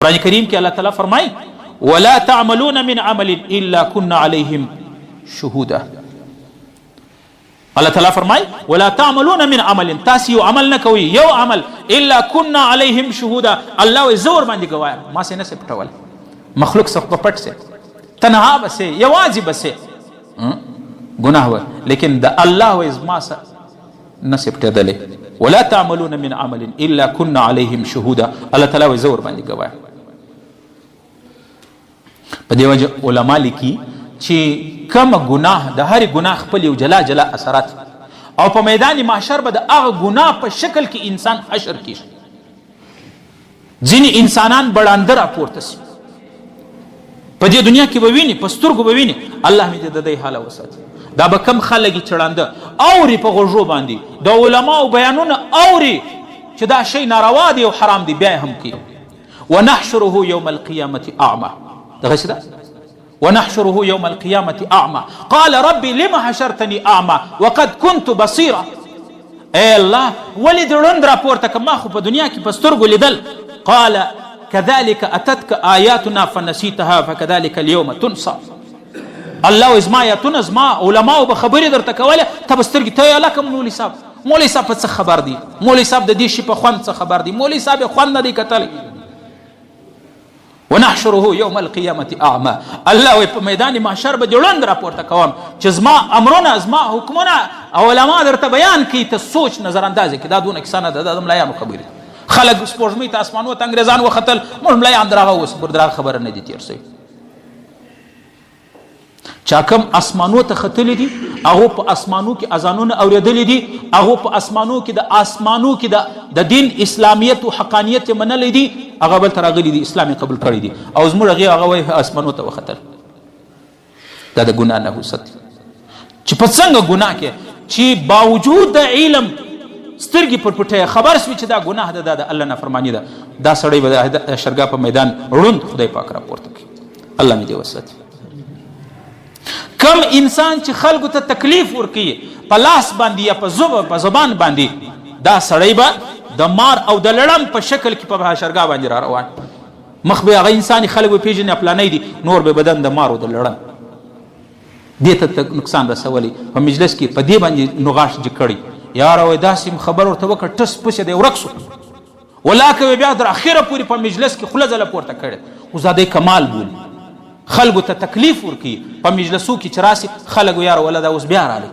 قرآن کریم کې الله تعالی فرمای ولا تعملون من عمل الا كنا عليهم شهودا. الله تعالی فرمای ولا تعملون من عمل، تاسو یو عمل نه کوي، یو عمل الا كنا عليهم شهودا، الله زور باندې گوایا، ما سه نه سه پټول، مخلوق څخه پټ سه تنها بسه یوازې بسه گناه و، لیکن د الله و ازما سه نه سه پټدل. ولا تعملون من عمل الا كنا عليهم شهودا، الله تعالی زور باندې گوایا. په دې وجه علما لیکي چې کوم ګناه د هر ګناه خپل یو جلا جلا اثرات، او په میدان محشر به د هغه ګناه په شکل کې انسان حشر کیږي. ځینې انسانان بړانده راپورته سي، په دې دنیا کې به ویني، په سترګو به ویني، الله مې د دې حاله وساتي. دا به کم خلک چړانده اوري په غوږو باندې د علماو بیانونه اوري چې دا شی ناروا دی او حرام دی، بیا هم کوي. ونحشره یوم القیامة اعمى، دغه څه ده ونحشره يوم القيامة أعمى قال ربي لما حشرتني أعمى وقد كنت بصيرا. اے الله ولې دې ړوند راپورته که ما خو په دنیا کې په سترګو لیدل. قال كذلك أتتك آياتنا فنسيتها فكذلك اليوم تنسى. الله زما آیاتونه زما علماو به خبرې درته کولې، ته به سترګې ته یې لکه مولوي صاحب، مولوي صاحب په څه خبر دی، مولوي صاحب د دې شي په خوند څه خبر دی، مولوي صاحب یې خوند نه دی کتلی. ونحشره يوم القيامة أعمى، الله په میدان محشر به جوړند راپورته کوم چې زما امرونه زما حکمونه او علما درته بیان کوي، ته سوچ نظر اندازې کې دا دونه کیسه نه ده، دا د ملایانو خبرې. خلک سپوږمۍ ته اسمانو ته انګریزان وختل، موږ ملایان دراغه اوس پر دراغه خبره نه دي تېر سوي. چا کوم اسمانو ته ختلی دي هغو په اسمانو کې اذانونه اورېدلی دي، هغو په اسمانو کې د آسمانو کې د دین اسلامیت او حقانیت منلی دي، هغه بل ته راغلي دي، اسلام قبول کړی دي، او زموږ هغې هغه وایي اسمانو ته وختل. دا د ګناه نحوست دی چې په څنګه ګناه کې چې باوجود د علم سترګې پر پټې خبر سوي چې دا ګناه ده، دا د الله نافرماني ده، دا سړی به د شرګا په میدان ړوند خدای پاک راپورته کوي. الله مې دې وساتي. کم انسان چې خلکو ته تکلیف ورکوي په لاس باندې یا په زبان باندې، دا سړی به د مار او د لړم په شکل کې په حشرګاه باندې را روان، مخ به هغه انسان خلک به پیژني پلانی دي، نور به بدن د مار او د لړم دې ته نقصان رسولی. په مجلس کې په دې باندې نغاش جګ کړي، یاره وایي داسې خبر ورته وکړه ټس پسې دی ورک سو، ولاکه بیا تر اخره پورې په مجلس کې خوله ځله پورته کړې. اوس دا دی کمال بولي، خلکو ته تکلیف ورکوي په مجلسو کې چې راسي خلک یاره ولا دا اوس بیا رالی،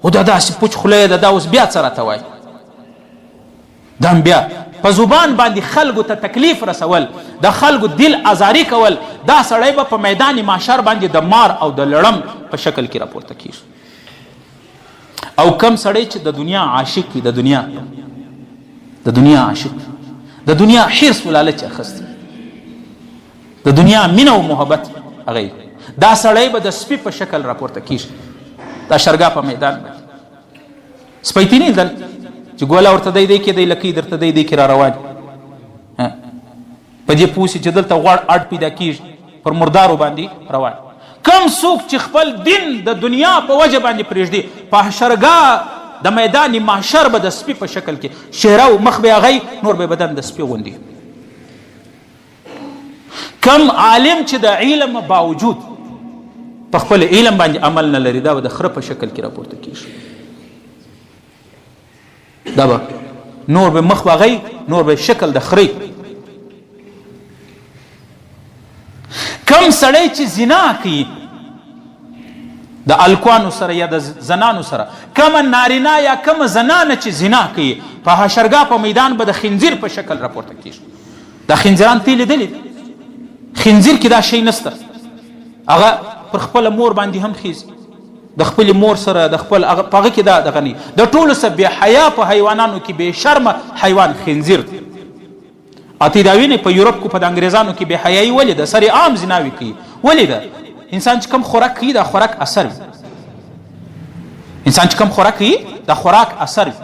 خو دا داسې پوچ خوله ده، دا اوس بیا څه راته وایي. دا بیا په زبان باندې خلکو ته تکلیف رسول، د خلکو دل ازاری کول، دا سړی به په میدان محشر باندې د مار او د لړم په شکل کې راپورته کیږي. او کم سړی چې د دنیا عاشق وي، د دنیا عاشق، د دنیا حرص و لالچ اخستی، د دنیا مینه او محبت هغه، دا سړی به د سپي په شکل راپورته کیږي. دا شرګا په میدان باندې سپیتی نه دل چې ګوله ورته دی کې دی لکۍ درته دی کې را روان، په دې پوه سي چې دلته غوړ اډ پیدا کیږي، پر مردارو باندې روان. کم څوک چې خپل دین د دنیا په وجه باندې پرېږدي، په شرګا د میدان محشر به د سپي په شکل کې چهره او مخ به هغی، نور به بدن د سپي غوندي. کم عالم چې د علم باوجود په خپل علم باندې عمل نه لري، دا به د خره په شکل کې راپورته کیږي. دا به نور به مخ به نور به شکل د خري. کم سړی چې زنا کوي د الکوانو سره یا د زنانو سره، کم نارینه یا کم زنانه چې زنا کوي، په حشرګاه په میدان به د خنزیر په شکل راپورته کیږي. دا خنزیران تی لیدلي، خنزیر کې دا شی نسته، هغه پر خپل مور باندې هم خیزي، د خپل مور سره د خپل هغه په هغه کې دا دغه نه، د ټولو څه بې حیا په حیوانانو کې بې شرمه حیوان خنزیر دی. اته دا وینې په یورپ کې په د انګریزانو کې بې حیایي ولې ده، سر عام زناوي کوي، ولې ده؟ انسان چې کم خوراک کوي دا خوراک اثر وي، انسان چې کم خوراک کوي دا خوراک اثر وي.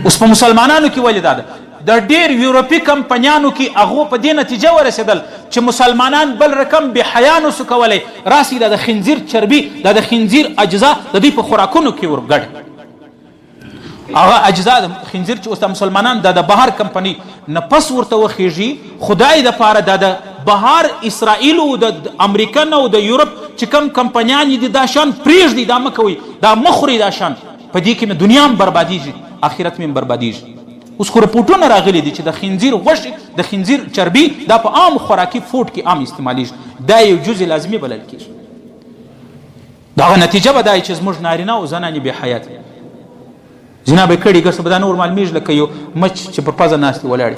اوس په مسلمانانو کې ولې دا ده؟ د ډیر یورپي کمپنیانو کې هغو په دې نتیجه ورسېدل چې مسلمانان بل رقم بې حیا نسو کولی، راسي دا د خنزیر چربي، دا د خنزیر اجزا د دوی په خوراکونو کې ورګډ. هغه اجزا د خنزیر چې اوس د مسلمانان د بهر کمپنی نه پس ورته وخیږي خدای د پاره د بهر اسرائیل او د امریکا نه او د یورپ چې کم کمپنیان دي دا شان پریږدي دا مکوي دا مخوري دا شان په دې کې مې دنیا هم بربادیږي آخرت مې هم بربادیږي. اوس خو رپورټونه راغلي دي چې د خنزیر غوښې د خنزیر چربي دا په عام خوراکي فوډ کې عام استعمالیږي دا یو جزء لازمي بلل کېږي. دغه نتیجه به دا چې زموږ نارینه او زنانې بې حیات زنا به کړي ګرځه به دا نور معلومیږي لکه یو مچ چې پر پزه ناست ولاړ.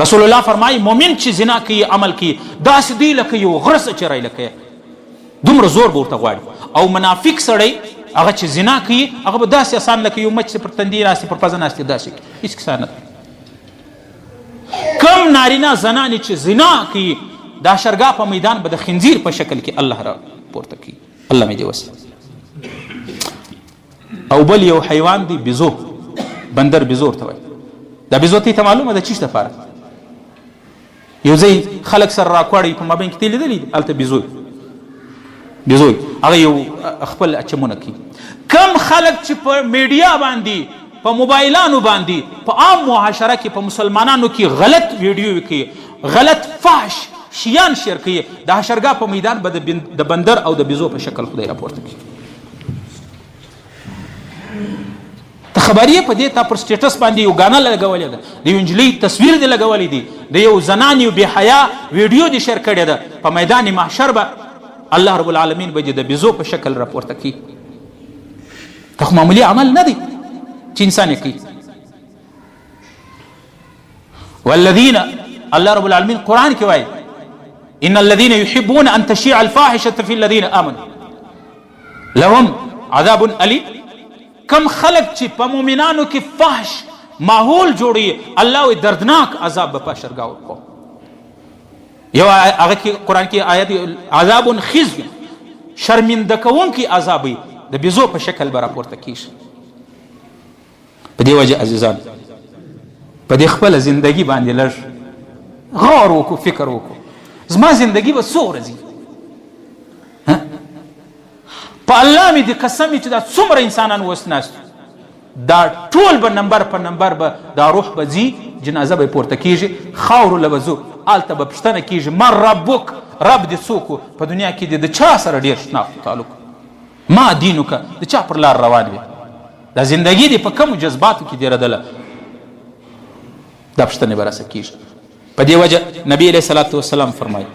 رسول الله فرمایي مؤمن چې زنا کوي عمل کوي داسې دی لکه یو غرس چرای لکه دومره زور به ورته غواړي. او منافق سړی هغه چې زنا کوي هغه به داسې اسان لکه یو مچ چې پر تندي ناست پر پزه ناست داسې هیڅ کیسه نه. کم نارینه زنانې چې زنا کوي دا شرګا په میدان به د خنزیر په شکل کې الله را پورته کوي. الله مې دې وسه. او بل یو حیوان دی بیزو بندر بیزو ورته وایي. دا بیزو ته معلومه ده چیش دپاره یو ځای خلک سره راکواړي په مابین کې ته لیدلی هلته بیزو هغه یو خپل اچمونه کوي. کم خلک چې په میډیا باندې په موبایلانو باندې په عام معاشره کې په مسلمانانو کې غلط ویډیو کوي غلط فحش شیان شیر کوي د حشرګاه په میدان به د بندر او د بیزو په شکل خدای راپورته کوي. ته خبرې په دې تا پر سټیټس باندې یو ګانا لګولې ده د یو نجلۍ تصویر دې لګولی دی د یو زنان یو بې حیا ویډیو دې شیر کړې ده په میدان محشر به الله رب العالمین به د بیزو په شکل راپورته کوي. دا خو معمولي عمل نه دی چې انسان یې کوي. والذین الله رب العالمین قرآن کې وایي ان الذين يحبون ان تشيع الفاحشه في الذين امنوا لهم عذاب اليم. کم خلق چې په مؤمنانو کې فحش ماحول جوړي الله وي دردناک عذاب به په شرګاو ورکو. یو هغه کې قرآن کې آیت عذاب خزي شرمنده کوونکی عذاب وي د بیزو په شکل به راپورته کیږي. په دې وجه عزیزان په دې خپله زندگی باندې لږ غور وکړو فکر وکړو زما زندگی به څو ورځي په الله مې د قسم چې دا څومره انسانان اوس ناست دا ټول به نمبر په نمبر به دا روح به ځي جنازه به پورته کیږي خاورو له به ځو هلته به پوښتنه کیږي من ربک رب دې څوک و په دنیا کې د چا سره ډېر شناخت تعلق ما دینوکه د چا پر لار روان وي دا زندگی دې په کومو جذباتو کې تېرېدله دا پوښتنې به راسه کیږي. په دې وجه نبی علیه صلات وسلام فرمایي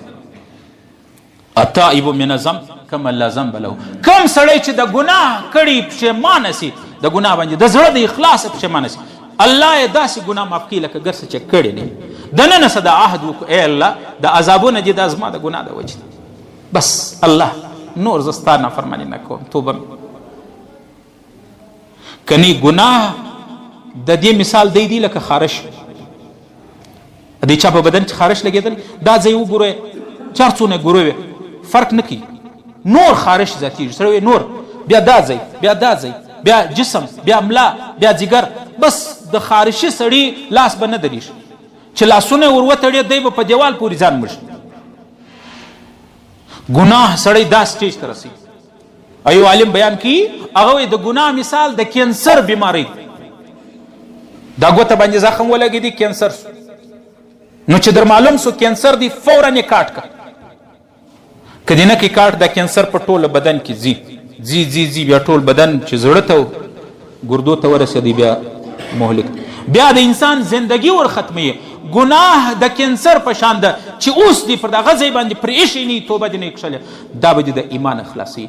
التائب من الذنب کمن لا ذنب له. کم سړی چې د ګناه کړي پښیمانه سي د ګناه باندې د زړه د اخلاص پښیمانه سي الله یې داسې ګناه معاف کړي لکه ګر څه چې کړی نه دننه څه د عهد وکړو ای الله د عذابونه دي دا زما د ګناه د وجې بس الله نور زه ستا نافرماني نه کوم توبه کنی ګناه د دې مثال دی لکه خارش د چا په بدن چې خارش لګېدل دا ځای وګورئ چار څونه ګوروي فرق نه کوي نور خارش ذاتیږي سره نور بیا دا ځای بیا دا ځای بیا جسم بیا ملا بیا جگر بس د خارشي سړي لاس به نه دریږي چې لاسونه ور وتړي دی به په دیوال پورې ځان مړ شي. ګناه سړی دا سټیج ته رسي. ایو عالم بیان کوي هغه وایي د ګناه مثال د کینسر بیماری دا ګوته باندې زخم ولګېدي کینسر نو چې در معلوم سو کینسر دی فورا یې کاټ که که دې نه کې کاټ دا کینسر په ټوله بدن کې ځي بیا ټول بدن چې زړه ته ګردو ته ورسېدی بیا مهلک بیا د انسان زندگی ور ختموي. ګناه د کینسر په شان ده چې اوس دی پر دغه ځای باندې پرې ایښی نه توبه دې نه کښلې دا به دې د ایمان خلاصوي.